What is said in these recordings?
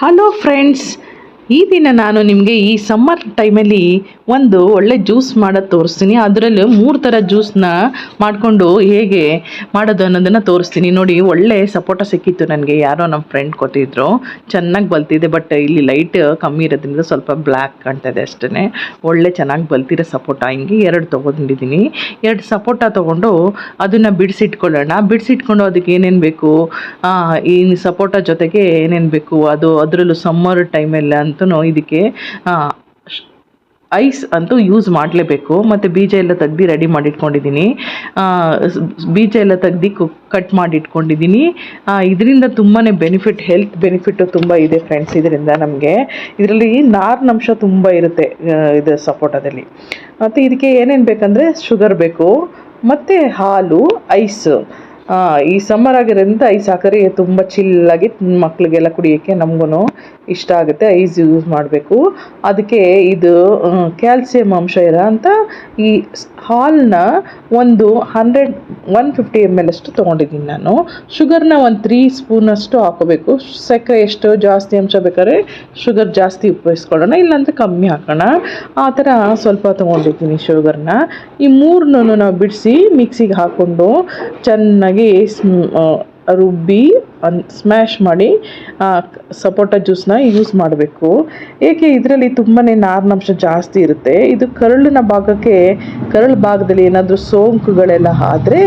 Hello friends, ಈ ದಿನ ನಾನು ನಿಮಗೆ ಈ ಸಮ್ಮರ್ ಟೈಮಲ್ಲಿ ಒಂದು ಒಳ್ಳೆ ಜ್ಯೂಸ್ ಮಾಡೋದು ತೋರಿಸ್ತೀನಿ. ಅದರಲ್ಲೂ 3 ಥರ ಜ್ಯೂಸನ್ನ ಮಾಡಿಕೊಂಡು ಹೇಗೆ ಮಾಡೋದು ಅನ್ನೋದನ್ನು ತೋರಿಸ್ತೀನಿ. ನೋಡಿ, ಒಳ್ಳೆ ಸಪೋಟ ಸಿಕ್ಕಿತ್ತು ನನಗೆ. ಯಾರೋ ನಮ್ಮ ಫ್ರೆಂಡ್ ಕೊಟ್ಟಿದ್ರು. ಚೆನ್ನಾಗಿ ಬಲ್ತಿದೆ, ಬಟ್ ಇಲ್ಲಿ ಲೈಟ್ ಕಮ್ಮಿ ಇರೋದ್ರಿಂದ ಸ್ವಲ್ಪ ಬ್ಲ್ಯಾಕ್ ಕಾಣ್ತಾ ಇದೆ ಅಷ್ಟೇ. ಒಳ್ಳೆ ಚೆನ್ನಾಗಿ ಬಲ್ತಿರೋ ಸಪೋಟ ಹಿಂಗೆ 2 ತೊಗೊಂಡಿದ್ದೀನಿ. 2 ಸಪೋಟ ತೊಗೊಂಡು ಅದನ್ನು ಬಿಡಿಸಿಟ್ಕೊಂಡು ಅದಕ್ಕೆ ಏನೇನು ಬೇಕು, ಈ ಸಪೋಟ ಜೊತೆಗೆ ಏನೇನು ಬೇಕು ಅದರಲ್ಲೂ ಸಮ್ಮರ್ ಟೈಮಲ್ಲಿ ಅಂತೂ ಇದಕ್ಕೆ ಐಸ್ ಅಂತೂ ಯೂಸ್ ಮಾಡಲೇಬೇಕು. ಮತ್ತು ಬೀಜ ಎಲ್ಲ ತೆಗ್ದು ರೆಡಿ ಮಾಡಿಟ್ಕೊಂಡಿದ್ದೀನಿ. ಬೀಜ ಎಲ್ಲ ತೆಗ್ದು ಕಟ್ ಮಾಡಿ ಇಟ್ಕೊಂಡಿದ್ದೀನಿ. ಇದರಿಂದ ತುಂಬಾ ಹೆಲ್ತ್ ಬೆನಿಫಿಟ್ಟು ತುಂಬ ಇದೆ ಫ್ರೆಂಡ್ಸ್. ಇದರಿಂದ ನಮಗೆ ಇದರಲ್ಲಿ ನಾರಿನಂಶ ತುಂಬ ಇರುತ್ತೆ ಇದು ಸಪೋಟದಲ್ಲಿ. ಮತ್ತು ಇದಕ್ಕೆ ಏನೇನು ಬೇಕಂದರೆ ಶುಗರ್ ಬೇಕು, ಮತ್ತು ಹಾಲು, ಐಸ್. ಈ ಸಮ್ಮರ್ ಆಗಿರೋದ್ರಿಂದ ಐಸ್ ಹಾಕಿದ್ರೆ ತುಂಬ ಚಿಲ್ಲಾಗಿ ಮಕ್ಕಳಿಗೆಲ್ಲ ಕುಡಿಯೋಕ್ಕೆ ನಮಗೂ ಇಷ್ಟ ಆಗುತ್ತೆ. ಐಸ್ ಯೂಸ್ ಮಾಡಬೇಕು. ಅದಕ್ಕೆ ಇದು ಕ್ಯಾಲ್ಸಿಯಂ ಅಂಶ ಇರೋ ಅಂತ ಈ ಹಾಲನ್ನ 150 ml ಅಷ್ಟು ತೊಗೊಂಡಿದ್ದೀನಿ ನಾನು. ಶುಗರ್ನ 3 ಸ್ಪೂನಷ್ಟು ಹಾಕೋಬೇಕು. ಸಕ್ಕರೆ ಎಷ್ಟು ಜಾಸ್ತಿ ಅಂಶ ಬೇಕಾದ್ರೆ ಶುಗರ್ ಜಾಸ್ತಿ ಉಪಯೋಗಿಸ್ಕೊಳ್ಳೋಣ, ಇಲ್ಲಾಂದರೆ ಕಮ್ಮಿ ಹಾಕೋಣ. ಆ ಥರ ಸ್ವಲ್ಪ ತೊಗೊಂಡಿದ್ದೀನಿ ಶುಗರ್ನ. ಈ 3ನೂ ನಾವು ಬಿಡಿಸಿ ಮಿಕ್ಸಿಗೆ ಹಾಕ್ಕೊಂಡು ಚೆನ್ನಾಗಿ ರುಬ್ಬಿ ಸ್ಮ್ಯಾಶ್ ಮಾಡಿ ಸಪೋಟ ಜ್ಯೂಸನ್ನ ಯೂಸ್ ಮಾಡಬೇಕು. ಏಕೆ ಇದರಲ್ಲಿ ತುಂಬಾ ನಾರಿನಂಶ ಜಾಸ್ತಿ ಇರುತ್ತೆ. ಇದು ಕರಳು ಭಾಗದಲ್ಲಿ ಏನಾದರೂ ಸೋಂಕುಗಳೆಲ್ಲ ಆದರೆ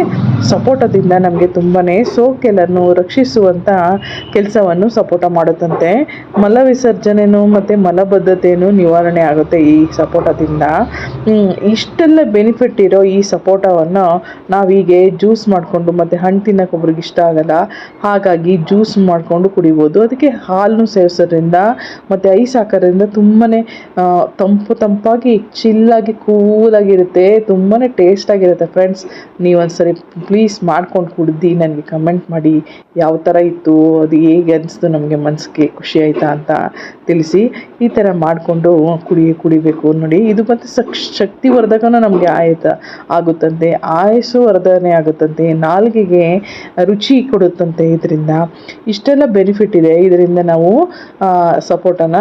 ಸಪೋಟದಿಂದ ನಮಗೆ ತುಂಬಾ ಸೋಂಕೆಲ್ಲನ್ನು ರಕ್ಷಿಸುವಂಥ ಕೆಲಸವನ್ನು ಸಪೋಟ ಮಾಡುತ್ತಂತೆ. ಮಲವಿಸರ್ಜನೆಯೂ ಮತ್ತು ಮಲಬದ್ಧತೆಯೂ ನಿವಾರಣೆ ಆಗುತ್ತೆ ಈ ಸಪೋಟದಿಂದ. ಇಷ್ಟೆಲ್ಲ ಬೆನಿಫಿಟ್ ಇರೋ ಈ ಸಪೋಟವನ್ನು ನಾವೀಗೆ ಜ್ಯೂಸ್ ಮಾಡಿಕೊಂಡು, ಮತ್ತು ಹಣ್ಣು ತಿನ್ನೋಕೆ ಒಬ್ರಿಗೆ ಇಷ್ಟ ಆಗಲ್ಲ, ಹಾಗಾಗಿ ಜ್ಯೂಸ್ ಮಾಡಿಕೊಂಡು ಕುಡಿಬೋದು. ಅದಕ್ಕೆ ಹಾಲನ್ನು ಸೇವಿಸೋದ್ರಿಂದ ಮತ್ತು ಐಸ್ ಹಾಕೋದ್ರಿಂದ ತುಂಬಾ ತಂಪಾಗಿ ಚಿಲ್ಲಾಗಿ ಕೂಲಾಗಿರುತ್ತೆ. ತುಂಬಾ ಟೇಸ್ಟಾಗಿರುತ್ತೆ ಫ್ರೆಂಡ್ಸ್. ನೀವೊಂದ್ಸರಿ ಪ್ಲೀಸ್ ಮಾಡ್ಕೊಂಡು ಕುಡ್ದು ನನಗೆ ಕಮೆಂಟ್ ಮಾಡಿ ಯಾವ ಥರ ಇತ್ತು, ಅದು ಹೇಗೆ ಅನಿಸ್ತು, ನಮಗೆ ಮನಸ್ಸಿಗೆ ಖುಷಿ ಆಯಿತಾ ಅಂತ ತಿಳಿಸಿ. ಈ ಥರ ಮಾಡಿಕೊಂಡು ಕುಡಿಬೇಕು. ನೋಡಿ, ಇದು ಮತ್ತು ಶಕ್ತಿವರ್ಧಕನೂ ನಮಗೆ ಆಗುತ್ತಂತೆ. ಆಯಸ್ಸು ವರ್ಧನೆ ಆಗುತ್ತಂತೆ, ನಾಲಿಗೆಗೆ ರುಚಿ ಕೊಡುತ್ತಂತೆ. ಇದರಿಂದ ಇಷ್ಟೆಲ್ಲ ಬೆನಿಫಿಟ್ ಇದೆ. ಇದರಿಂದ ನಾವು ಸಪೋಟನ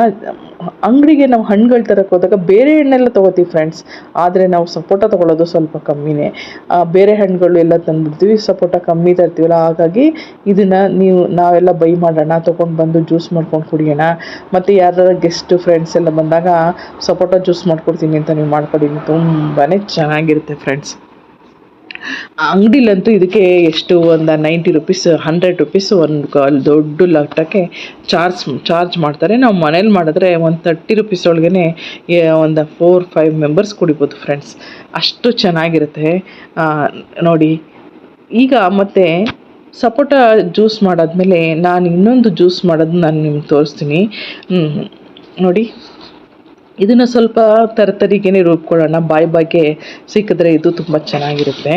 ಅಂಗಡಿಗೆ ನಾವು ಹಣ್ಣುಗಳು ತರಕ್ಕೆ ಹೋದಾಗ ಬೇರೆ ಹಣ್ಣೆಲ್ಲ ತೊಗೋತೀವಿ ಫ್ರೆಂಡ್ಸ್, ಆದರೆ ನಾವು ಸಪೋಟ ತೊಗೊಳ್ಳೋದು ಸ್ವಲ್ಪ ಕಮ್ಮಿನೇ. ಬೇರೆ ಹಣ್ಣುಗಳು ಎಲ್ಲ ತಂದುಬಿಡ್ತೀವಿ, ಸಪೋಟ ಕಮ್ಮಿ ತರ್ತೀವಲ್ಲ. ಹಾಗಾಗಿ ಇದನ್ನು ನಾವೆಲ್ಲ ಬೈ ಮಾಡೋಣ, ತೊಗೊಂಡು ಬಂದು ಜ್ಯೂಸ್ ಮಾಡ್ಕೊಂಡು ಕುಡಿಯೋಣ. ಮತ್ತು ಯಾರು ಗೆಸ್ಟ್ ಫ್ರೆಂಡ್ಸ್ ಎಲ್ಲ ಬಂದಾಗ ಸಪೋಟ ಜ್ಯೂಸ್ ಮಾಡ್ಕೊಡ್ತೀನಿ ಅಂತ ನೀವು ಮಾಡ್ಕೊಡಿ, ತುಂಬಾ ಚೆನ್ನಾಗಿರುತ್ತೆ ಫ್ರೆಂಡ್ಸ್. ಅಂಗಡಿಲಂತೂ ಇದಕ್ಕೆ ಎಷ್ಟು ಒಂದು 90 ರುಪೀಸ್ 100 ರುಪೀಸ್ ಒಂದು ದೊಡ್ಡ ಲೋಟಕ್ಕೆ ಚಾರ್ಜ್ ಮಾಡ್ತಾರೆ. ನಾವು ಮನೇಲಿ ಮಾಡಿದ್ರೆ ಒಂದು 30 ರುಪೀಸ್ ಒಳಗೇ ಒಂದು 4-5 ಮೆಂಬರ್ಸ್ ಕುಡಿಬೋದು ಫ್ರೆಂಡ್ಸ್. ಅಷ್ಟು ಚೆನ್ನಾಗಿರುತ್ತೆ ನೋಡಿ. ಈಗ ಮತ್ತು ಸಪೋಟ ಜ್ಯೂಸ್ ಮಾಡಾದ್ಮೇಲೆ ನಾನು ಇನ್ನೊಂದು ಜ್ಯೂಸ್ ಮಾಡೋದು ನಾನು ನಿಮ್ಗೆ ತೋರಿಸ್ತೀನಿ. ನೋಡಿ, ಇದನ್ನು ಸ್ವಲ್ಪ ತರತರಿಗೇ ರುಬ್ಕೊಳ್ಳೋಣ. ಬಾಯಿಗೆ ಸಿಕ್ಕಿದ್ರೆ ಇದು ತುಂಬ ಚೆನ್ನಾಗಿರುತ್ತೆ.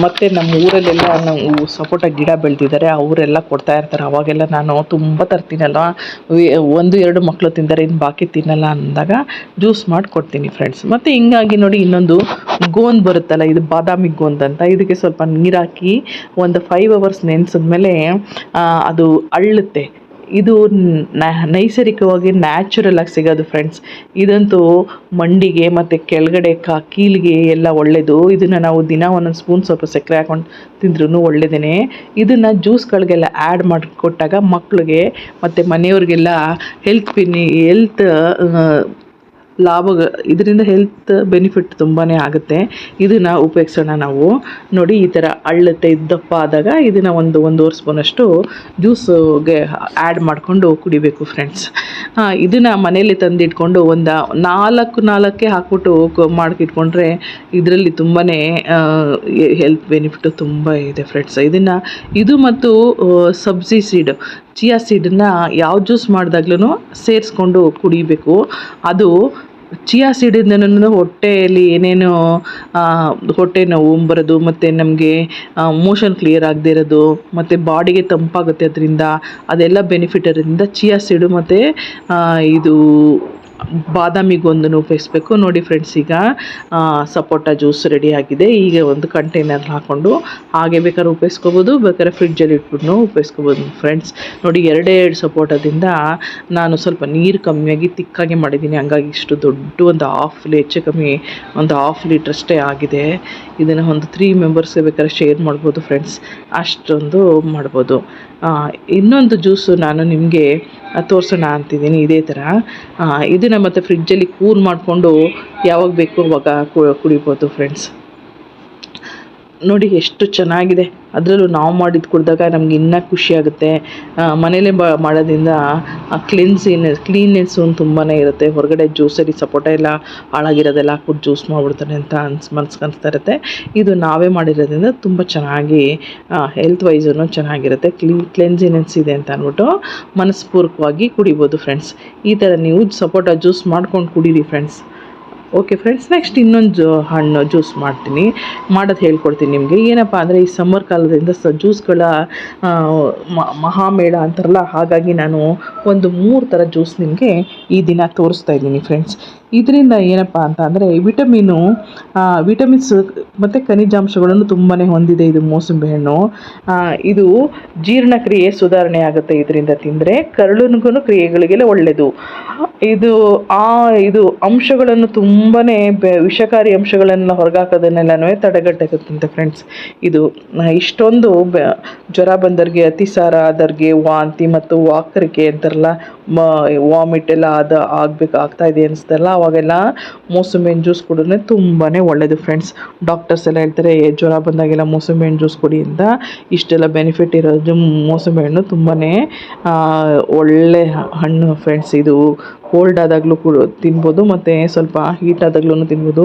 ಮತ್ತು ನಮ್ಮ ಊರಲ್ಲೆಲ್ಲ ನಾವು ಸಪೋಟ ಗಿಡ ಬೆಳೆದಿದ್ದಾರೆ, ಅವರೆಲ್ಲ ಕೊಡ್ತಾ ಇರ್ತಾರೆ. ಅವಾಗೆಲ್ಲ ನಾನು ತುಂಬ ತರ್ತೀನಲ್ಲ, 1-2 ಮಕ್ಕಳು ತಿಂತಾರೆ, ಇನ್ನು ಬಾಕಿ ತಿನ್ನಲ್ಲ ಅಂದಾಗ ಜ್ಯೂಸ್ ಮಾಡಿ ಕೊಡ್ತೀನಿ ಫ್ರೆಂಡ್ಸ್. ಮತ್ತು ಹಿಂಗಾಗಿ ನೋಡಿ, ಇನ್ನೊಂದು ಗೋಂದ್ ಬರುತ್ತಲ್ಲ, ಇದು ಬಾದಾಮಿ ಗೋಂದ್ ಅಂತ. ಇದಕ್ಕೆ ಸ್ವಲ್ಪ ನೀರು ಹಾಕಿ ಒಂದು 5 ಅವರ್ಸ್ ನೆನೆಸಿದ್ಮೇಲೆ ಅದು ಅಳ್ಳುತ್ತೆ. ಇದು ನೈಸರ್ಗಿಕವಾಗಿ ನ್ಯಾಚುರಲ್ ಆಗಿ ಸಿಗೋದು ಫ್ರೆಂಡ್ಸ್. ಇದಂತೂ ಮಂಡಿಗೆ ಮತ್ತು ಕೆಳಗಡೆ ಕೀಲಿಗೆ ಎಲ್ಲ ಒಳ್ಳೆಯದು. ಇದನ್ನು ನಾವು ದಿನ ಒಂದೊಂದು ಸ್ಪೂನ್ ಸ್ವಲ್ಪ ಸಕ್ಕರೆ ಹಾಕೊಂಡು ತಿಂದ್ರೂ ಒಳ್ಳೆಯದೇ. ಇದನ್ನು ಜ್ಯೂಸ್ಗಳಿಗೆಲ್ಲ ಆ್ಯಡ್ ಮಾಡಿಕೊಟ್ಟಾಗ ಮಕ್ಕಳಿಗೆ ಮತ್ತು ಮನೆಯವ್ರಿಗೆಲ್ಲ ಹೆಲ್ತ್ ಇದರಿಂದ ಹೆಲ್ತ್ ಬೆನಿಫಿಟ್ ತುಂಬಾ ಆಗುತ್ತೆ. ಇದನ್ನು ಉಪಯೋಗಿಸೋಣ ನಾವು. ನೋಡಿ, ಈ ಥರ ಅಳ್ಳುತ್ತೆ. ದಪ್ಪ ಆದಾಗ ಇದನ್ನು ಒಂದೂವರೆ ಸ್ಪೂನಷ್ಟು ಜ್ಯೂಸ್ಗೆ ಆ್ಯಡ್ ಮಾಡಿಕೊಂಡು ಕುಡಿಬೇಕು ಫ್ರೆಂಡ್ಸ್. ಇದನ್ನು ಮನೇಲಿ ತಂದಿಟ್ಕೊಂಡು ಒಂದು 4 ಹಾಕ್ಬಿಟ್ಟು ಮಾಡಿಟ್ಕೊಂಡ್ರೆ ಇದರಲ್ಲಿ ತುಂಬಾ ಹೆಲ್ತ್ ಬೆನಿಫಿಟ್ಟು ತುಂಬ ಇದೆ ಫ್ರೆಂಡ್ಸ್. ಇದು ಮತ್ತು ಸಬ್ಜಿ ಸೀಡ್, ಚಿಯಾ ಸೀಡನ್ನು ಯಾವ ಜ್ಯೂಸ್ ಮಾಡಿದಾಗ್ಲೂ ಸೇರಿಸ್ಕೊಂಡು ಕುಡಿಬೇಕು. ಅದು ಚಿಯಾ ಸೀಡಿಂದ ಹೊಟ್ಟೆಯಲ್ಲಿ ಏನೇನು ಹೊಟ್ಟೆ ನೋವು ಬರೋದು, ಮತ್ತು ನಮಗೆ ಮೋಷನ್ ಕ್ಲಿಯರ್ ಆಗದೆ ಇರೋದು, ಮತ್ತು ಬಾಡಿಗೆ ತಂಪಾಗುತ್ತೆ ಅದರಿಂದ, ಅದೆಲ್ಲ ಬೆನಿಫಿಟ್ ಇರೋದ್ರಿಂದ ಚಿಯಾ ಸೀಡು ಮತ್ತು ಇದು ಬಾದಾಮಿಗೊಂದು ಉಪಯೋಗಿಸ್ಬೇಕು. ನೋಡಿ ಫ್ರೆಂಡ್ಸ್, ಈಗ ಸಪೋಟ ಜ್ಯೂಸ್ ರೆಡಿ ಆಗಿದೆ. ಈಗ ಒಂದು ಕಂಟೈನರ್ ಹಾಕ್ಕೊಂಡು ಹಾಗೆ ಬೇಕಾದ್ರೆ ಉಪಯೋಗಿಸ್ಕೋಬೋದು, ಬೇಕಾದ್ರೆ ಫ್ರಿಡ್ಜಲ್ಲಿ ಇಟ್ಬಿಟ್ಟು ಉಪಯೋಗಿಸ್ಕೋಬೋದು ಫ್ರೆಂಡ್ಸ್. ನೋಡಿ, ಎರಡೇ ಎರಡು ಸಪೋಟದಿಂದ ನಾನು ಸ್ವಲ್ಪ ನೀರು ಕಮ್ಮಿಯಾಗಿ ತಿಕ್ಕಾಗಿ ಮಾಡಿದ್ದೀನಿ. ಹಂಗಾಗಿ ಇಷ್ಟು ದೊಡ್ಡ ಒಂದು ಹೆಚ್ಚು ಕಮ್ಮಿ ಒಂದು 1/2 ಲೀಟ್ರ್ ಅಷ್ಟೇ ಆಗಿದೆ. ಇದನ್ನು ಒಂದು 3 ಮೆಂಬರ್ಸ್ಗೆ ಬೇಕಾದ್ರೆ ಶೇರ್ ಮಾಡ್ಬೋದು ಫ್ರೆಂಡ್ಸ್, ಅಷ್ಟೊಂದು ಮಾಡ್ಬೋದು. ಇನ್ನೊಂದು ಜ್ಯೂಸು ನಾನು ನಿಮಗೆ ತೋರಿಸೋಣ ಅಂತಿದ್ದೀನಿ. ಇದೇ ಥರ ಇದನ್ನು ಮತ್ತು ಫ್ರಿಡ್ಜಲ್ಲಿ ಕೂಲ್ ಮಾಡಿಕೊಂಡು ಯಾವಾಗ ಬೇಕು ಅವಾಗ ಕುಡಿಬೋದು ಫ್ರೆಂಡ್ಸ್. ನೋಡಿ ಎಷ್ಟು ಚೆನ್ನಾಗಿದೆ. ಅದರಲ್ಲೂ ನಾವು ಮಾಡಿದ್ದು ಕುಡಿದಾಗ ನಮ್ಗೆ ಇನ್ನೂ ಖುಷಿಯಾಗುತ್ತೆ. ಮನೇಲೇ ಮಾಡೋದ್ರಿಂದ ಕ್ಲೀನ್ನೆಸ್ಸು ತುಂಬಾ ಇರುತ್ತೆ. ಹೊರಗಡೆ ಜ್ಯೂಸಲ್ಲಿ ಸಪೋಟ ಎಲ್ಲ ಹಾಳಾಗಿರೋದೆಲ್ಲ ಹಾಕ್ಬಿಟ್ಟು ಜ್ಯೂಸ್ ಮಾಡಿಬಿಡ್ತಾರೆ ಅಂತ ಅನಿಸ್ತಾ ಇರುತ್ತೆ. ಇದು ನಾವೇ ಮಾಡಿರೋದ್ರಿಂದ ತುಂಬ ಚೆನ್ನಾಗಿ ಹೆಲ್ತ್ ವೈಸೂ ಚೆನ್ನಾಗಿರುತ್ತೆ. ಕ್ಲೆನ್ಸಿನೆಸ್ ಇದೆ ಅಂತ ಅಂದ್ಬಿಟ್ಟು ಮನಸ್ಪೂರ್ವಕವಾಗಿ ಕುಡಿಬೋದು ಫ್ರೆಂಡ್ಸ್. ಈ ಥರ ನೀವು ಸಪೋಟ ಜ್ಯೂಸ್ ಮಾಡ್ಕೊಂಡು ಕುಡೀರಿ ಫ್ರೆಂಡ್ಸ್. ಓಕೆ ಫ್ರೆಂಡ್ಸ್, ನೆಕ್ಸ್ಟ್ ಇನ್ನೊಂದು ಹಣ್ಣು ಜ್ಯೂಸ್ ಮಾಡೋದು ಹೇಳ್ಕೊಡ್ತೀನಿ ನಿಮಗೆ. ಏನಪ್ಪ ಅಂದರೆ, ಈ ಸಮ್ಮರ್ ಕಾಲದಿಂದ ಜ್ಯೂಸ್ಗಳ ಮಹಾಮೇಳ ಅಂತಾರಲ್ಲ, ಹಾಗಾಗಿ ನಾನು ಒಂದು 3 ಥರ ಜ್ಯೂಸ್ ನಿಮಗೆ ಈ ದಿನ ತೋರಿಸ್ತಾ ಇದ್ದೀನಿ ಫ್ರೆಂಡ್ಸ್. ಇದರಿಂದ ಏನಪ್ಪ ಅಂತ ಅಂದರೆ ವಿಟಮಿನ್ಸ್ ಮತ್ತು ಖನಿಜಾಂಶಗಳನ್ನು ತುಂಬಾ ಹೊಂದಿದೆ ಇದು ಮೂಸಂಬಿ ಹಣ್ಣು. ಇದು ಜೀರ್ಣಕ್ರಿಯೆ ಸುಧಾರಣೆ ಆಗುತ್ತೆ ಇದರಿಂದ ತಿಂದರೆ. ಕರುಳಿಗೂ ಕ್ರಿಯೆಗಳಿಗೆಲ್ಲ ಒಳ್ಳೆಯದು. ಇದು ಅಂಶಗಳನ್ನು ತುಂಬಾ ವಿಷಕಾರಿ ಅಂಶಗಳನ್ನೆಲ್ಲ ಹೊರಗಾಕೋದನ್ನೆಲ್ಲನೂ ತಡೆಗಟ್ಟುತ್ತೆ ಫ್ರೆಂಡ್ಸ್. ಇದು ಇಷ್ಟೊಂದು ಜ್ವರ ಬಂದವ್ರಿಗೆ, ಅತಿಸಾರ ಆದವ್ರಿಗೆ, ವಾಂತಿ ಮತ್ತು ವಾಕರಿಕೆ ಅಂತಾರಲ್ಲ, ವಾಮಿಟ್ ಎಲ್ಲ ಆಗ್ತಾ ಇದೆ ಅನಿಸ್ತಲ್ಲ, ಅವಾಗೆಲ್ಲ ಮೂಸಂಬಿನ ಜ್ಯೂಸ್ ಕುಡಿದ್ರೆ ತುಂಬಾ ಒಳ್ಳೆಯದು ಫ್ರೆಂಡ್ಸ್. ಡಾಕ್ಟರ್ಸ್ ಎಲ್ಲ ಹೇಳ್ತಾರೆ ಜ್ವರ ಬಂದಾಗೆಲ್ಲ ಮೂಸಂಬಿ ಹಣ್ಣು ಜ್ಯೂಸ್ ಕುಡಿ ಅಂತ. ಇಷ್ಟೆಲ್ಲ ಬೆನಿಫಿಟ್ ಇರೋದು ಮೂಸಂಬಿ ಹಣ್ಣು ತುಂಬಾ ಒಳ್ಳೆ ಹಣ್ಣು ಫ್ರೆಂಡ್ಸ್. ಇದು ಕೋಲ್ಡ್ ಆದಾಗಲೂ ತಿನ್ಬೋದು, ಮತ್ತು ಸ್ವಲ್ಪ ಹೀಟ್ ಆದಾಗ್ಲೂ ತಿನ್ಬೋದು.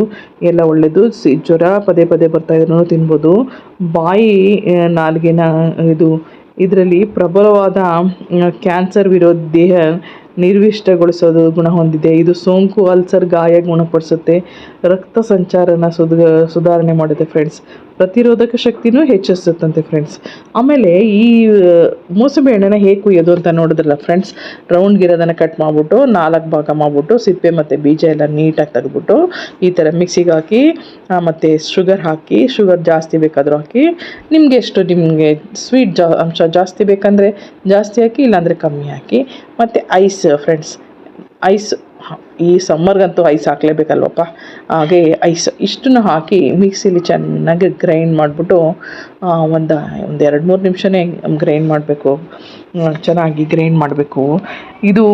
ಎಲ್ಲ ಒಳ್ಳೆಯದು. ಜ್ವರ ಪದೇ ಪದೇ ಬರ್ತಾ ಇದ್ರೂ ತಿನ್ಬೋದು. ಬಾಯಿ ನಾಲಿಗೆನ ಇದರಲ್ಲಿ ಪ್ರಬಲವಾದ ಕ್ಯಾನ್ಸರ್ ವಿರೋಧಿ ದೇಹ ನಿರ್ವಿಷ್ಟಗೊಳಿಸೋದು ಗುಣ ಹೊಂದಿದೆ. ಇದು ಸೋಂಕು, ಅಲ್ಸರ್, ಗಾಯ ಗುಣಪಡಿಸುತ್ತೆ. ರಕ್ತ ಸಂಚಾರನ ಸುಧಾರಣೆ ಮಾಡುತ್ತೆ ಫ್ರೆಂಡ್ಸ್. ಪ್ರತಿರೋಧಕ ಶಕ್ತಿನೂ ಹೆಚ್ಚಿಸುತ್ತಂತೆ ಫ್ರೆಂಡ್ಸ್. ಆಮೇಲೆ ಈ ಮೂಸಂಬಿ ಹಣ್ಣನ್ನು ಹೇಗೆ ಕುಯ್ಯೋದು ಅಂತ ನೋಡಿದ್ರಲ್ಲ ಫ್ರೆಂಡ್ಸ್, ರೌಂಡ್ಗಿರೋದನ್ನು ಕಟ್ ಮಾಡಿಬಿಟ್ಟು 4 ಭಾಗ ಮಾಡಿಬಿಟ್ಟು ಸಿಪ್ಪೆ ಮತ್ತು ಬೀಜ ಎಲ್ಲ ನೀಟಾಗಿ ತೆಗೆದ್ಬಿಟ್ಟು ಈ ಥರ ಮಿಕ್ಸಿಗೆ ಹಾಕಿ, ಮತ್ತು ಶುಗರ್ ಜಾಸ್ತಿ ಬೇಕಾದರೂ ಹಾಕಿ, ನಿಮಗೆ ಸ್ವೀಟ್ ಅಂಶ ಜಾಸ್ತಿ ಬೇಕಂದರೆ ಜಾಸ್ತಿ ಹಾಕಿ, ಇಲ್ಲಾಂದರೆ ಕಮ್ಮಿ ಹಾಕಿ. ಮತ್ತು ಐಸ್ ಫ್ರೆಂಡ್ಸ್, ಈ ಸಮ್ಮರ್ಗಂತೂ ಐಸ್ ಹಾಕಲೇಬೇಕಲ್ವಪ್ಪ, ಹಾಗೆ ಇಷ್ಟನ್ನು ಹಾಕಿ ಮಿಕ್ಸಿಲಿ ಚೆನ್ನಾಗಿ ಗ್ರೈಂಡ್ ಮಾಡಿಬಿಟ್ಟು ಒಂದು 2-3 ನಿಮಿಷನೇ ಗ್ರೈಂಡ್ ಮಾಡಬೇಕು. ಚೆನ್ನಾಗಿ ಗ್ರೈಂಡ್ ಮಾಡಬೇಕು. ಇದು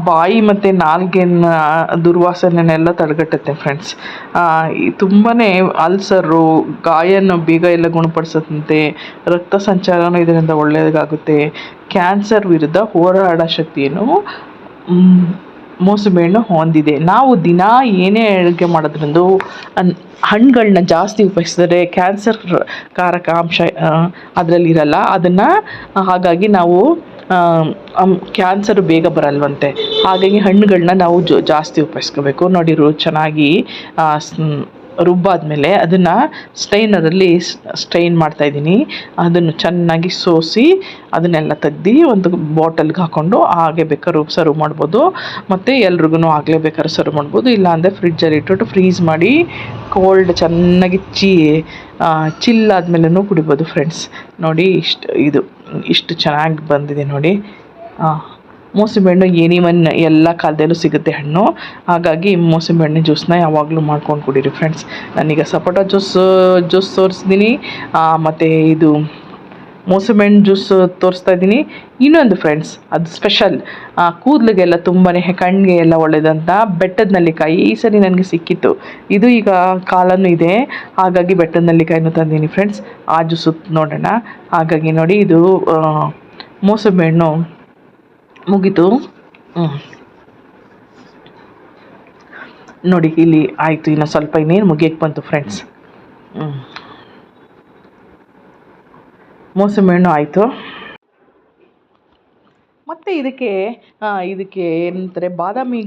ಬಾಯಿ ಮತ್ತು ನಾಲಿಗೆನ ದುರ್ವಾಸನೆಲ್ಲ ತಡೆಗಟ್ಟುತ್ತೆ ಫ್ರೆಂಡ್ಸ್. ತುಂಬಾ ಅಲ್ಸರು, ಗಾಯನ ಬೇಗ ಎಲ್ಲ ಗುಣಪಡಿಸುತ್ತಂತೆ. ರಕ್ತ ಸಂಚಾರನೂ ಇದರಿಂದ ಒಳ್ಳೆಯದಾಗುತ್ತೆ. ಕ್ಯಾನ್ಸರ್ ವಿರುದ್ಧ ಹೋರಾಡೋ ಶಕ್ತಿಯನ್ನು ಮೂಸಂಬಿ ಹಣ್ಣು ಹೊಂದಿದೆ. ನಾವು ದಿನ ಏನೇ ಅಡುಗೆ ಮಾಡೋದ್ರಿಂದ ಹಣ್ಣುಗಳನ್ನ ಜಾಸ್ತಿ ಉಪಯೋಗಿಸಿದ್ರೆ ಕ್ಯಾನ್ಸರ್ ಕಾರಕ ಅಂಶ ಅದರಲ್ಲಿರಲ್ಲ. ಹಾಗಾಗಿ ನಾವು ಕ್ಯಾನ್ಸರ್ ಬೇಗ ಬರಲ್ವಂತೆ. ಹಾಗಾಗಿ ಹಣ್ಣುಗಳನ್ನ ನಾವು ಜಾಸ್ತಿ ಉಪಯೋಗಿಸ್ಕೋಬೇಕು. ನೋಡಿ, ಚೆನ್ನಾಗಿ ರುಬ್ಬಾದ್ಮೇಲೆ ಅದನ್ನು ಸ್ಟ್ರೈನರಲ್ಲಿ ಸ್ಟ್ರೈನ್ ಮಾಡ್ತಾಯಿದ್ದೀನಿ. ಅದನ್ನು ಚೆನ್ನಾಗಿ ಸೋಸಿ ಅದನ್ನೆಲ್ಲ ತೆಗ್ದು ಒಂದು ಬಾಟಲ್ಗೆ ಹಾಕ್ಕೊಂಡು ಹಾಗೆ ಬೇಕಾದ್ರೂ ಸರ್ವ್ ಮಾಡ್ಬೋದು. ಮತ್ತು ಎಲ್ರಿಗೂ ಆಗಲೇ ಬೇಕಾದ್ರೂ ಸರ್ವ್ ಮಾಡ್ಬೋದು. ಇಲ್ಲಾಂದರೆ ಫ್ರಿಡ್ಜಲ್ಲಿ ಇಟ್ಬಿಟ್ಟು ಫ್ರೀಸ್ ಮಾಡಿ ಕೋಲ್ಡ್ ಚೆನ್ನಾಗಿ ಚಿಲ್ ಆದಮೇಲೂ ಕುಡಿಬೋದು ಫ್ರೆಂಡ್ಸ್. ನೋಡಿ, ಇಷ್ಟು ಚೆನ್ನಾಗಿ ಬಂದಿದೆ ನೋಡಿ. ಮೂಸಂಬಿ ಹಣ್ಣು ಎಲ್ಲ ಕಾಲದಲ್ಲೂ ಸಿಗುತ್ತೆ ಹಣ್ಣು. ಹಾಗಾಗಿ ಮೂಸಂಬಿ ಹಣ್ಣಿನ ಜ್ಯೂಸನ್ನ ಯಾವಾಗಲೂ ಮಾಡ್ಕೊಂಡು ಕುಡೀರಿ ಫ್ರೆಂಡ್ಸ್. ನಾನೀಗ ಸಪೋಟ ಜ್ಯೂಸ್ ತೋರಿಸ್ತೀನಿ, ಮತ್ತು ಇದು ಮೂಸಂಬಿ ಹಣ್ಣು ಜ್ಯೂಸ್ ತೋರಿಸ್ತಾ ಇದ್ದೀನಿ. ಇನ್ನೊಂದು ಫ್ರೆಂಡ್ಸ್, ಅದು ಸ್ಪೆಷಲ್, ಕೂದಲಿಗೆಲ್ಲ ತುಂಬಾ, ಕಣ್ಣಿಗೆ ಎಲ್ಲ ಒಳ್ಳೆಯದಂತ ಬೆಟ್ಟದ ನೆಲ್ಲಿಕಾಯಿ ಈ ಸರಿ ನನಗೆ ಸಿಕ್ಕಿತ್ತು. ಇದು ಈಗ ಕಾಲನೂ ಇದೆ, ಹಾಗಾಗಿ ಬೆಟ್ಟದ ನೆಲ್ಲಿಕಾಯಿನೂ ತಂದೀನಿ ಫ್ರೆಂಡ್ಸ್. ಆ ಜ್ಯೂಸು ನೋಡೋಣ. ಹಾಗಾಗಿ ನೋಡಿ, ಇದು ಮೂಸಂಬಿ ಹಣ್ಣು ಮುಗೀತು. ನೋಡಿ, ಇಲ್ಲಿ ಆಯಿತು. ಇನ್ನು ಸ್ವಲ್ಪ ಇನ್ನೇನು ಮುಗಿಯಕ್ಕೆ ಬಂತು ಫ್ರೆಂಡ್ಸ್. ಮೂಸಂಬಿ ಹಣ್ಣು ಆಯಿತು. ಮತ್ತು ಇದಕ್ಕೆ ಏನಂತಾರೆ, ಬಾದಾಮಿ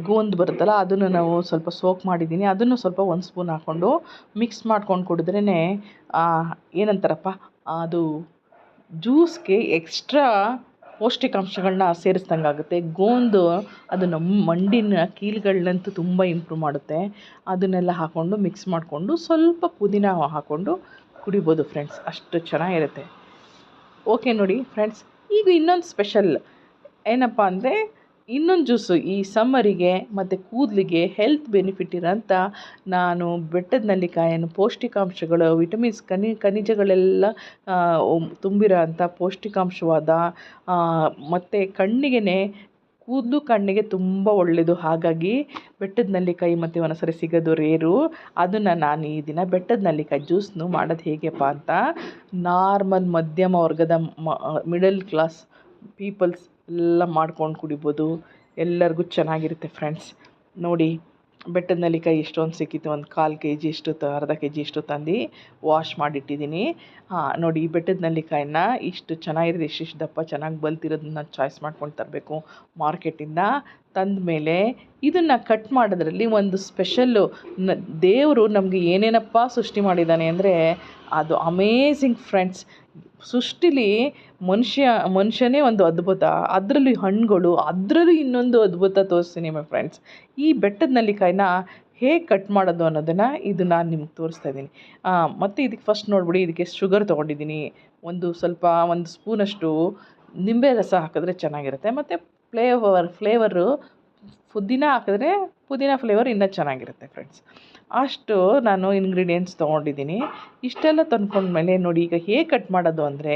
ಗೋಂದ್ ಬರುತ್ತಲ್ಲ, ಅದನ್ನು ನಾವು ಸ್ವಲ್ಪ ಸೋಕ್ ಮಾಡಿದ್ದೀನಿ. ಅದನ್ನು ಸ್ವಲ್ಪ 1 ಸ್ಪೂನ್ ಹಾಕ್ಕೊಂಡು ಮಿಕ್ಸ್ ಮಾಡ್ಕೊಂಡು ಕುಡಿದ್ರೇ ಏನಂತಾರಪ್ಪ, ಅದು ಜ್ಯೂಸ್ಗೆ ಎಕ್ಸ್ಟ್ರಾ ಪೌಷ್ಟಿಕಾಂಶಗಳನ್ನ ಸೇರಿಸ್ದಂಗಾಗುತ್ತೆ. ಗೋಂದು ಅದು ನಮ್ಮ ಮಂಡಿನ ಕೀಲುಗಳನ್ನಂತೂ ತುಂಬ ಇಂಪ್ರೂವ್ ಮಾಡುತ್ತೆ. ಅದನ್ನೆಲ್ಲ ಹಾಕ್ಕೊಂಡು ಮಿಕ್ಸ್ ಮಾಡಿಕೊಂಡು ಸ್ವಲ್ಪ ಪುದೀನ ಹಾಕ್ಕೊಂಡು ಕುಡಿಬೋದು ಫ್ರೆಂಡ್ಸ್, ಅಷ್ಟು ಚೆನ್ನಾಗಿರುತ್ತೆ. ಓಕೆ ನೋಡಿ ಫ್ರೆಂಡ್ಸ್, ಈಗ ಇನ್ನೊಂದು ಸ್ಪೆಷಲ್ ಏನಪ್ಪ ಅಂದರೆ ಇನ್ನೊಂದು ಜ್ಯೂಸು ಈ ಸಮ್ಮರಿಗೆ ಮತ್ತು ಕೂದಲಿಗೆ ಹೆಲ್ತ್ ಬೆನಿಫಿಟ್ ಇರೋಂಥ ನಾನು ಬೆಟ್ಟದ ನೆಲ್ಲಿಕಾಯನ್ನು ಪೌಷ್ಟಿಕಾಂಶಗಳು ವಿಟಮಿನ್ಸ್ ಖನಿಜಗಳೆಲ್ಲ ತುಂಬಿರೋ ಅಂಥ ಪೌಷ್ಟಿಕಾಂಶವಾದ ಮತ್ತು ಕೂದಲು ಕಣ್ಣಿಗೆ ತುಂಬ ಒಳ್ಳೆಯದು. ಹಾಗಾಗಿ ಬೆಟ್ಟದ ನೆಲ್ಲಿಕಾಯಿ ಮತ್ತು ಒಂದೊಂದ್ಸರಿ ಸಿಗೋದು ರೇರು. ಅದನ್ನು ನಾನು ಈ ದಿನ ಬೆಟ್ಟದ ನೆಲ್ಲಿಕಾಯಿ ಜ್ಯೂಸ್ನು ಮಾಡೋದು ಹೇಗೆಪ್ಪ ಅಂತ, ನಾರ್ಮಲ್ ಮಧ್ಯಮ ವರ್ಗದ ಮಿಡಲ್ ಕ್ಲಾಸ್ ಪೀಪಲ್ಸ್ ಎಲ್ಲ ಮಾಡ್ಕೊಂಡು ಕುಡಿಬೋದು, ಎಲ್ಲರಿಗೂ ಚೆನ್ನಾಗಿರುತ್ತೆ ಫ್ರೆಂಡ್ಸ್. ನೋಡಿ ಬೆಟ್ಟದ ನೆಲ್ಲಿಕಾಯಿ ಎಷ್ಟೊಂದು ಸಿಕ್ಕಿತ್ತು, ಒಂದು 1/4 kg ಇಷ್ಟು ಅರ್ಧ kg ಇಷ್ಟು ತಂದು ವಾಶ್ ಮಾಡಿಟ್ಟಿದ್ದೀನಿ. ನೋಡಿ ಈ ಬೆಟ್ಟದ ನೆಲ್ಲಿಕಾಯಿನ ಇಷ್ಟು ಚೆನ್ನಾಗಿರೋದು ಇಷ್ಟಿಷ್ಟು ದಪ್ಪ ಚೆನ್ನಾಗಿ ಬಲ್ತಿರೋದನ್ನ ಚಾಯ್ಸ್ ಮಾಡ್ಕೊಂಡು ತರಬೇಕು ಮಾರ್ಕೆಟಿಂದ. ತಂದ ಮೇಲೆ ಇದನ್ನು ಕಟ್ ಮಾಡೋದ್ರಲ್ಲಿ ಒಂದು ಸ್ಪೆಷಲ್ಲು, ದೇವರು ನಮಗೆ ಏನೇನಪ್ಪ ಸೃಷ್ಟಿ ಮಾಡಿದ್ದಾನೆ ಅಂದರೆ ಅದು ಅಮೇಝಿಂಗ್ ಫ್ರೆಂಡ್ಸ್. ಸೃಷ್ಟಿಲಿ ಮನುಷ್ಯನೇ ಒಂದು ಅದ್ಭುತ, ಅದರಲ್ಲಿ ಹಣ್ಣುಗಳು, ಅದರಲ್ಲೂ ಇನ್ನೊಂದು ಅದ್ಭುತ ತೋರಿಸ್ತೀನಿ ಮೈ ಫ್ರೆಂಡ್ಸ್. ಈ ಬೆಟ್ಟದ ನೆಲ್ಲಿಕಾಯಿನ ಹೇಗೆ ಕಟ್ ಮಾಡೋದು ಅನ್ನೋದನ್ನು ಇದು ನಾನು ನಿಮ್ಗೆ ತೋರಿಸ್ತಾ ಇದ್ದೀನಿ. ಮತ್ತು ಇದಕ್ಕೆ ಫಸ್ಟ್ ನೋಡ್ಬಿಡಿ, ಇದಕ್ಕೆ ಶುಗರ್ ತೊಗೊಂಡಿದ್ದೀನಿ, ಒಂದು ಸ್ಪೂನಷ್ಟು ನಿಂಬೆ ರಸ ಹಾಕಿದ್ರೆ ಚೆನ್ನಾಗಿರುತ್ತೆ. ಮತ್ತು ಫ್ಲೇವರು ಪುದೀನ ಹಾಕಿದ್ರೆ ಪುದೀನ ಫ್ಲೇವರ್ ಇನ್ನೂ ಚೆನ್ನಾಗಿರುತ್ತೆ ಫ್ರೆಂಡ್ಸ್. ಅಷ್ಟು ನಾನು ಇಂಗ್ರೀಡಿಯೆಂಟ್ಸ್ ತೊಗೊಂಡಿದ್ದೀನಿ. ಇಷ್ಟೆಲ್ಲ ತಂದ್ಕೊಂಡ್ಮೇಲೆ ನೋಡಿ ಈಗ ಹೇಗೆ ಕಟ್ ಮಾಡೋದು ಅಂದರೆ,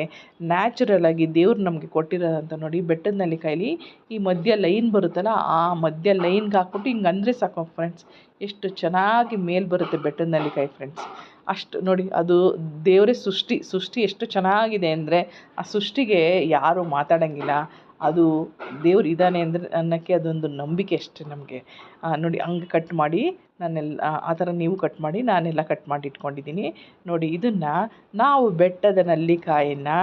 ನ್ಯಾಚುರಲಾಗಿ ದೇವ್ರು ನಮಗೆ ಕೊಟ್ಟಿರೋದಂತ ನೋಡಿ ಬೆಟ್ಟದ ನೆಲ್ಲಿಕಾಯಲ್ಲಿ ಈ ಮಧ್ಯ ಲೈನ್ ಬರುತ್ತಲ್ಲ, ಆ ಮಧ್ಯ ಲೈನ್ಗೆ ಹಾಕ್ಬಿಟ್ಟು ಹಿಂಗೆ ಅಂದರೆ ಸಾಕು ಫ್ರೆಂಡ್ಸ್, ಎಷ್ಟು ಚೆನ್ನಾಗಿ ಮೇಲೆ ಬರುತ್ತೆ ಬೆಟ್ಟದ ನೆಲ್ಲಿಕಾಯಿ ಫ್ರೆಂಡ್ಸ್. ಅಷ್ಟು ನೋಡಿ, ಅದು ದೇವರೇ ಸೃಷ್ಟಿ ಎಷ್ಟು ಚೆನ್ನಾಗಿದೆ ಅಂದರೆ ಆ ಸೃಷ್ಟಿಗೆ ಯಾರೂ ಮಾತಾಡೋಂಗಿಲ್ಲ. ಅದು ದೇವ್ರು ಇದ್ದಾನೆ ಅಂದರೆ ಅನ್ನೋಕ್ಕೆ ಅದೊಂದು ನಂಬಿಕೆ ಅಷ್ಟೇ ನಮಗೆ. ನೋಡಿ ಹಂಗೆ ಕಟ್ ಮಾಡಿ ಆ ಥರ ನೀವು ಕಟ್ ಮಾಡಿ, ನಾನೆಲ್ಲ ಕಟ್ ಮಾಡಿ ಇಟ್ಕೊಂಡಿದ್ದೀನಿ. ನೋಡಿ ಇದನ್ನು ನಾವು ಬೆಟ್ಟದ ನೆಲ್ಲಿಕಾಯನ್ನು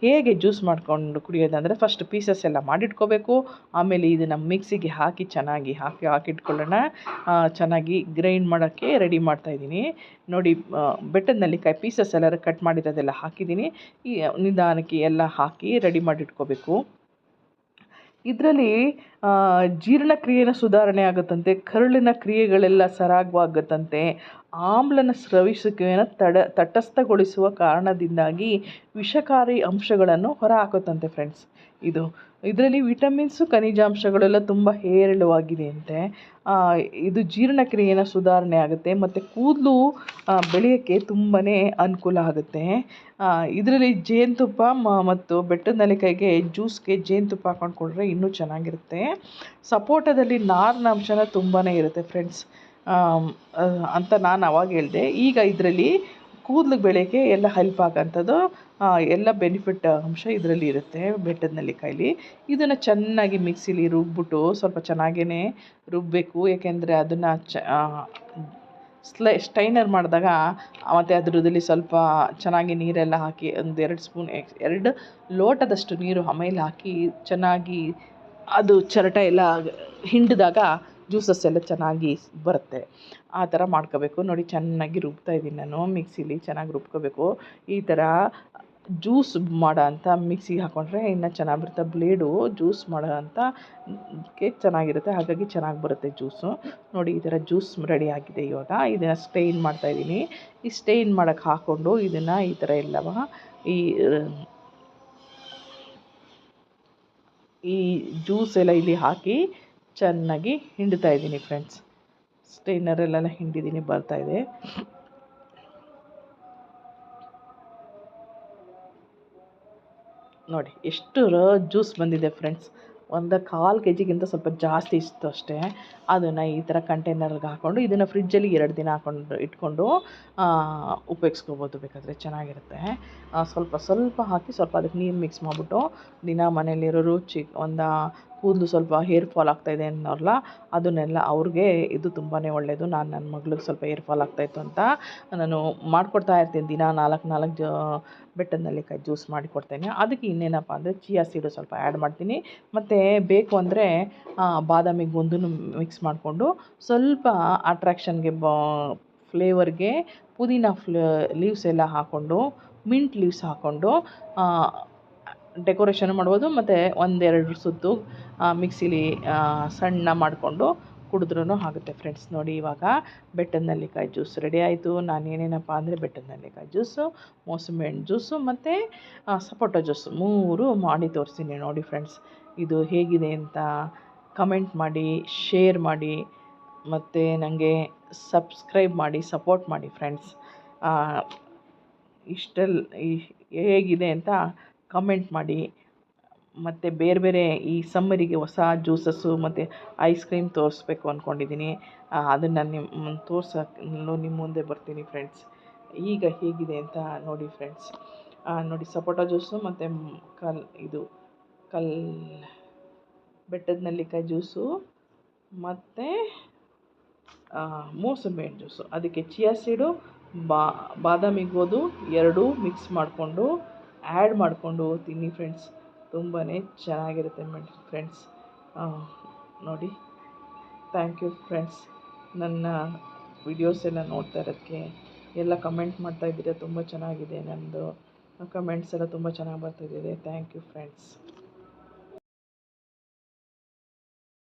ಹೇಗೆ ಜ್ಯೂಸ್ ಮಾಡ್ಕೊಂಡು ಕುಡಿಯೋದಂದರೆ, ಫಸ್ಟ್ ಪೀಸಸ್ ಎಲ್ಲ ಮಾಡಿಟ್ಕೋಬೇಕು. ಆಮೇಲೆ ಇದನ್ನು ಮಿಕ್ಸಿಗೆ ಹಾಕಿ ಚೆನ್ನಾಗಿ ಹಾಕಿಟ್ಕೊಳ್ಳೋಣ. ಚೆನ್ನಾಗಿ ಗ್ರೈಂಡ್ ಮಾಡೋಕ್ಕೆ ರೆಡಿ ಮಾಡ್ತಾಯಿದ್ದೀನಿ. ನೋಡಿ ಬೆಟ್ಟದ ನೆಲ್ಲಿಕಾಯಿ ಪೀಸಸ್ ಎಲ್ಲ ಕಟ್ ಮಾಡಿರೋದೆಲ್ಲ ಹಾಕಿದ್ದೀನಿ. ಈ ನಿಧಾನಕ್ಕೆ ಎಲ್ಲ ಹಾಕಿ ರೆಡಿ ಮಾಡಿಟ್ಕೋಬೇಕು. ಇದರಲ್ಲಿ ಜೀರ್ಣಕ್ರಿಯೆನ ಸುಧಾರಣೆ ಆಗುತ್ತಂತೆ, ಕರುಳಿನ ಕ್ರಿಯೆಗಳೆಲ್ಲ ಸರಾಗವಾಗುತ್ತಂತೆ, ಆಮ್ಲನ ಸ್ರವಿಸುವಿಕೆಯನ್ನು ತಟಸ್ಥಗೊಳಿಸುವ ಕಾರಣದಿಂದಾಗಿ ವಿಷಕಾರಿ ಅಂಶಗಳನ್ನು ಹೊರಹಾಕುತ್ತಂತೆ ಫ್ರೆಂಡ್ಸ್. ಇದರಲ್ಲಿ ವಿಟಮಿನ್ಸು ಖನಿಜಾಂಶಗಳೆಲ್ಲ ತುಂಬ ಹೇರಳವಾಗಿದೆ ಅಂತೆ. ಇದು ಜೀರ್ಣಕ್ರಿಯೆನ ಸುಧಾರಣೆ ಆಗುತ್ತೆ ಮತ್ತು ಕೂದಲು ಬೆಳೆಯೋಕ್ಕೆ ತುಂಬಾ ಅನುಕೂಲ ಆಗುತ್ತೆ. ಇದರಲ್ಲಿ ಜೇನುತುಪ್ಪ ಮತ್ತು ಬೆಟ್ಟದ ನೆಲ್ಲಿಕಾಯಿಗೆ ಜ್ಯೂಸ್ಗೆ ಜೇನುತುಪ್ಪ ಹಾಕ್ಕೊಂಡು ಕೊಟ್ಟರೆ ಇನ್ನೂ ಚೆನ್ನಾಗಿರುತ್ತೆ. ಸಪೋಟದಲ್ಲಿ ನಾರಿನಾಂಶನ ತುಂಬಾ ಇರುತ್ತೆ ಫ್ರೆಂಡ್ಸ್ ಅಂತ ನಾನು ಅವಾಗ ಹೇಳಿದೆ. ಈಗ ಇದರಲ್ಲಿ ಕೂದಲಿಗೆ ಬೆಳೆಯೋಕ್ಕೆ ಎಲ್ಲ ಹೆಲ್ಪ್ ಆಗೋಂಥದ್ದು ಎಲ್ಲ ಬೆನಿಫಿಟ್ ಅಂಶ ಇದರಲ್ಲಿ ಇರುತ್ತೆ ಬೆಟ್ಟದ ನೆಲ್ಲಿಕಾಯಲ್ಲಿ. ಇದನ್ನು ಚೆನ್ನಾಗಿ ಮಿಕ್ಸಿಲಿ ರುಬ್ಬಿಬಿಟ್ಟು ಸ್ವಲ್ಪ ಚೆನ್ನಾಗೇ ರುಬ್ಬಬೇಕು. ಏಕೆಂದರೆ ಅದನ್ನು ಸ್ಟೈನರ್ ಮಾಡಿದಾಗ ಮತ್ತು ಅದರದಲ್ಲಿ ಸ್ವಲ್ಪ ಚೆನ್ನಾಗಿ ನೀರೆಲ್ಲ ಹಾಕಿ ಒಂದು 2 ಲೋಟದಷ್ಟು ನೀರು ಆಮೇಲೆ ಹಾಕಿ ಚೆನ್ನಾಗಿ ಅದು ಚರಟ ಎಲ್ಲ ಹಿಂಡಿದಾಗ ಜ್ಯೂಸಸ್ ಎಲ್ಲ ಚೆನ್ನಾಗಿ ಬರುತ್ತೆ. ಆ ಥರ ಮಾಡ್ಕೋಬೇಕು. ನೋಡಿ ಚೆನ್ನಾಗಿ ರುಬ್ತಾಯಿದ್ದೀನಿ ನಾನು ಮಿಕ್ಸಿಲಿ, ಚೆನ್ನಾಗಿ ರುಬ್ಕೋಬೇಕು. ಈ ಥರ ಜ್ಯೂಸ್ ಮಾಡೋ ಅಂಥ ಮಿಕ್ಸಿಗೆ ಹಾಕ್ಕೊಂಡ್ರೆ ಇನ್ನೂ ಚೆನ್ನಾಗಿ ಬರುತ್ತೆ. ಬ್ಲೇಡು ಜ್ಯೂಸ್ ಮಾಡೋ ಅಂಥ ಕೇಕ್ ಚೆನ್ನಾಗಿರುತ್ತೆ, ಹಾಗಾಗಿ ಚೆನ್ನಾಗಿ ಬರುತ್ತೆ ಜ್ಯೂಸು. ನೋಡಿ ಈ ಥರ ಜ್ಯೂಸ್ ರೆಡಿ ಆಗಿದೆ. ಇವಾಗ ಇದನ್ನು ಸ್ಟೈನ್ ಮಾಡ್ತಾಯಿದ್ದೀನಿ. ಈ ಸ್ಟೈನ್ ಮಾಡೋಕ್ಕೆ ಹಾಕ್ಕೊಂಡು ಇದನ್ನು ಈ ಥರ ಎಲ್ಲವ ಈ ಜ್ಯೂಸ್ ಎಲ್ಲ ಇಲ್ಲಿ ಹಾಕಿ ಚೆನ್ನಾಗಿ ಹಿಂಡ್ತಾ ಇದ್ದೀನಿ ಫ್ರೆಂಡ್ಸ್. ಸ್ಟೈನರಲ್ಲೆಲ್ಲ ಹಿಂಡಿದ್ದೀನಿ, ಬರ್ತಾಯಿದೆ. ನೋಡಿ ಎಷ್ಟು ಜ್ಯೂಸ್ ಬಂದಿದೆ ಫ್ರೆಂಡ್ಸ್. 1/4 kgಗಿಂತ ಸ್ವಲ್ಪ ಜಾಸ್ತಿ ಇತ್ತು ಅಷ್ಟೇ. ಅದನ್ನು ಈ ಥರ ಕಂಟೈನರ್ಗೆ ಹಾಕ್ಕೊಂಡು ಇದನ್ನು ಫ್ರಿಜ್ಜಲ್ಲಿ 2 ದಿನ ಇಟ್ಕೊಂಡು ಉಪಯೋಗಿಸ್ಕೋಬೋದು ಬೇಕಾದರೆ, ಚೆನ್ನಾಗಿರುತ್ತೆ. ಸ್ವಲ್ಪ ಹಾಕಿ ಸ್ವಲ್ಪ ಅದಕ್ಕೆ ನೀರು ಮಿಕ್ಸ್ ಮಾಡಿಬಿಟ್ಟು ದಿನ ಮನೇಲಿರೋರು ಕೂದಲು ಸ್ವಲ್ಪ ಹೇರ್ ಫಾಲ್ ಆಗ್ತಾಯಿದೆ ಅನ್ನೋರಲ್ಲ, ಅದನ್ನೆಲ್ಲ ಅವ್ರಿಗೆ ಇದು ತುಂಬಾ ಒಳ್ಳೆಯದು. ನನ್ನ ಮಗಳಿಗೆ ಸ್ವಲ್ಪ ಹೇರ್ ಫಾಲ್ ಆಗ್ತಾಯಿತ್ತು ಅಂತ ನಾನು ಮಾಡಿಕೊಡ್ತಾ ಇರ್ತೀನಿ. ದಿನ 4 ಬೆಟ್ಟದ ನೆಲ್ಲಿಕಾಯಿ ಜ್ಯೂಸ್ ಮಾಡಿಕೊಡ್ತೇನೆ. ಅದಕ್ಕೆ ಇನ್ನೇನಪ್ಪ ಅಂದರೆ ಚಿಯಾ ಸೀಡು ಸ್ವಲ್ಪ ಆ್ಯಡ್ ಮಾಡ್ತೀನಿ. ಮತ್ತು ಬೇಕು ಅಂದರೆ ಬಾದಾಮಿ ಗೊಂದನ್ನು ಮಿಕ್ಸ್ ಮಾಡಿಕೊಂಡು ಸ್ವಲ್ಪ ಅಟ್ರಾಕ್ಷನ್ಗೆ ಫ್ಲೇವರ್ಗೆ ಪುದೀನ ಲೀವ್ಸ್ ಎಲ್ಲ ಹಾಕ್ಕೊಂಡು, ಮಿಂಟ್ ಲೀವ್ಸ್ ಹಾಕ್ಕೊಂಡು ಡೆಕೋರೇಷನ್ ಮಾಡ್ಬೋದು, ಮತ್ತು ಒಂದೆರಡು ಸುತ್ತು ಮಿಕ್ಸಿಲಿ ಸಣ್ಣ ಮಾಡಿಕೊಂಡು ಕುಡಿದ್ರೂ ಆಗುತ್ತೆ ಫ್ರೆಂಡ್ಸ್. ನೋಡಿ ಇವಾಗ ಬೆಟ್ಟದ ನೆಲ್ಲಿಕಾಯಿ ಜ್ಯೂಸ್ ರೆಡಿ ಆಯಿತು. ನಾನು ಏನೇನಪ್ಪ ಅಂದರೆ ಬೆಟ್ಟದ ನೆಲ್ಲಿಕಾಯಿ ಜ್ಯೂಸು, ಮೋಸಂಬಿ ಹಣ್ಣು ಜ್ಯೂಸು ಮತ್ತು ಸಪೋಟ ಜ್ಯೂಸು 3 ಮಾಡಿ ತೋರಿಸ್ತೀನಿ ನೋಡಿ ಫ್ರೆಂಡ್ಸ್. ಇದು ಹೇಗಿದೆ ಅಂತ ಕಮೆಂಟ್ ಮಾಡಿ, ಶೇರ್ ಮಾಡಿ, ಮತ್ತು ನನಗೆ ಸಬ್ಸ್ಕ್ರೈಬ್ ಮಾಡಿ, ಸಪೋರ್ಟ್ ಮಾಡಿ ಫ್ರೆಂಡ್ಸ್. ಹೇಗಿದೆ ಅಂತ ಕಮೆಂಟ್ ಮಾಡಿ. ಮತ್ತು ಬೇರೆ ಬೇರೆ ಈ ಸಮ್ಮರಿಗೆ ಹೊಸ ಜ್ಯೂಸಸ್ಸು ಮತ್ತು ಐಸ್ ಕ್ರೀಮ್ ತೋರಿಸ್ಬೇಕು ಅಂದ್ಕೊಂಡಿದ್ದೀನಿ. ಅದನ್ನು ನಿಮ್ಮ ಮುಂದೆ ಬರ್ತೀನಿ ಫ್ರೆಂಡ್ಸ್. ಈಗ ಹೇಗಿದೆ ಅಂತ ನೋಡಿ ಫ್ರೆಂಡ್ಸ್. ನೋಡಿ ಸಪೋಟ ಜ್ಯೂಸು ಮತ್ತು ಬೆಟ್ಟದ ನೆಲ್ಲಿಕಾಯಿ ಜ್ಯೂಸು ಮತ್ತು ಮೋಸಂಬಿ ಹಣ್ಣು ಜ್ಯೂಸು. ಅದಕ್ಕೆ ಚಿಯಾ ಸೀಡು, ಬಾದಾಮಿ ಗೋಧು ಎರಡೂ ಮಿಕ್ಸ್ ಮಾಡಿಕೊಂಡು ಆ್ಯಡ್ ಮಾಡಿಕೊಂಡು ತಿನ್ನಿ ಫ್ರೆಂಡ್ಸ್. ತುಂಬಾ ಚೆನ್ನಾಗಿರುತ್ತೆ ಫ್ರೆಂಡ್ಸ್. ನೋಡಿ, ಥ್ಯಾಂಕ್ ಯು ಫ್ರೆಂಡ್ಸ್. ನನ್ನ ವಿಡಿಯೋಸ್ ಎಲ್ಲ ನೋಡ್ತಾ ಇರೋದಕ್ಕೆ, ಎಲ್ಲ ಕಮೆಂಟ್ ಮಾಡ್ತಾಯಿದ್ದೀರಾ. ತುಂಬ ಚೆನ್ನಾಗಿದೆ, ನಮ್ಮದು ಕಮೆಂಟ್ಸ್ ಎಲ್ಲ ತುಂಬ ಚೆನ್ನಾಗಿ ಬರ್ತಾಯಿದೆ. Thank you friends.